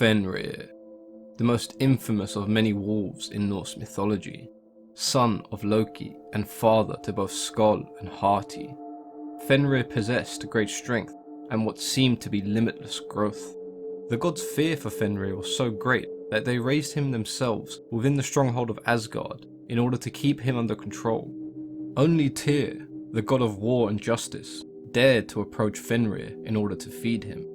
Fenrir, the most infamous of many wolves in Norse mythology, son of Loki and father to both Skoll and Hati. Fenrir possessed great strength and what seemed to be limitless growth. The gods' fear for Fenrir was so great that they raised him themselves within the stronghold of Asgard in order to keep him under control. Only Tyr, the god of war and justice, dared to approach Fenrir in order to feed him.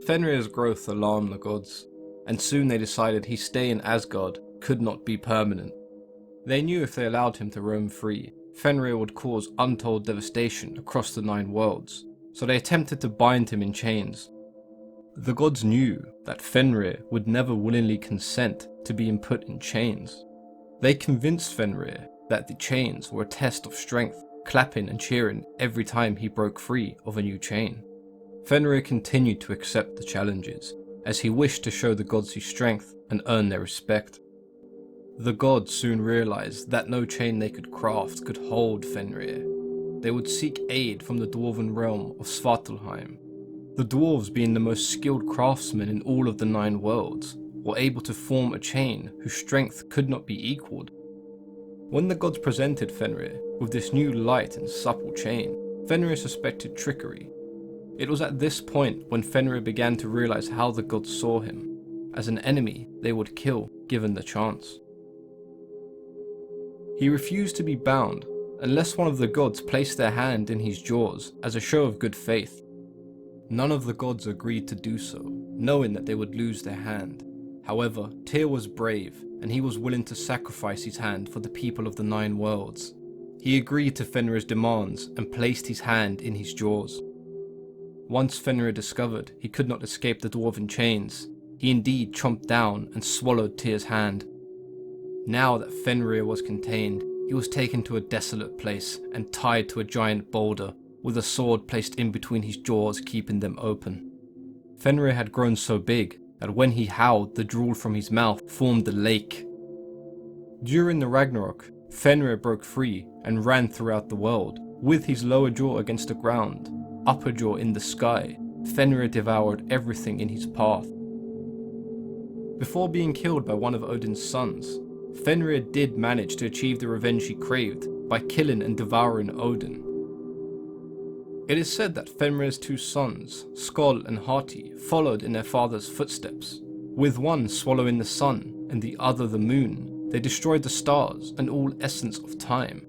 Fenrir's growth alarmed the gods, and soon they decided his stay in Asgard could not be permanent. They knew if they allowed him to roam free, Fenrir would cause untold devastation across the 9 worlds, so they attempted to bind him in chains. The gods knew that Fenrir would never willingly consent to being put in chains. They convinced Fenrir that the chains were a test of strength, clapping and cheering every time he broke free of a new chain. Fenrir continued to accept the challenges, as he wished to show the gods his strength and earn their respect. The gods soon realized that no chain they could craft could hold Fenrir. They would seek aid from the dwarven realm of Svartalheim. The dwarves, being the most skilled craftsmen in all of the 9 worlds, were able to form a chain whose strength could not be equaled. When the gods presented Fenrir with this new light and supple chain, Fenrir suspected trickery. It was at this point when Fenrir began to realize how the gods saw him, as an enemy they would kill given the chance. He refused to be bound unless one of the gods placed their hand in his jaws as a show of good faith. None of the gods agreed to do so, knowing that they would lose their hand. However, Tyr was brave, and he was willing to sacrifice his hand for the people of the 9 worlds. He agreed to Fenrir's demands and placed his hand in his jaws. Once Fenrir discovered he could not escape the dwarven chains, he indeed chomped down and swallowed Tyr's hand. Now that Fenrir was contained, he was taken to a desolate place and tied to a giant boulder, with a sword placed in between his jaws keeping them open. Fenrir had grown so big that when he howled, the drool from his mouth formed a lake. During the Ragnarok, Fenrir broke free and ran throughout the world, with his lower jaw against the ground, upper jaw in the sky. Fenrir devoured everything in his path. Before being killed by one of Odin's sons, Fenrir did manage to achieve the revenge he craved by killing and devouring Odin. It is said that Fenrir's 2 sons, Skoll and Hati, followed in their father's footsteps. With one swallowing the sun and the other the moon, they destroyed the stars and all essence of time.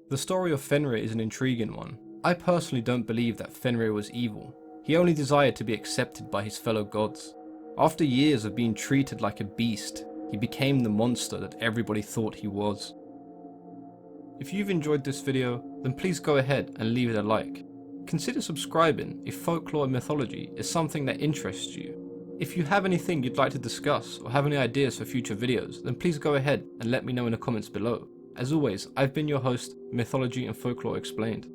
The story of Fenrir is an intriguing one. I personally don't believe that Fenrir was evil. He only desired to be accepted by his fellow gods. After years of being treated like a beast, he became the monster that everybody thought he was. If you've enjoyed this video, then please go ahead and leave it a like. Consider subscribing if folklore and mythology is something that interests you. If you have anything you'd like to discuss or have any ideas for future videos, then please go ahead and let me know in the comments below. As always, I've been your host, Mythology and Folklore Explained.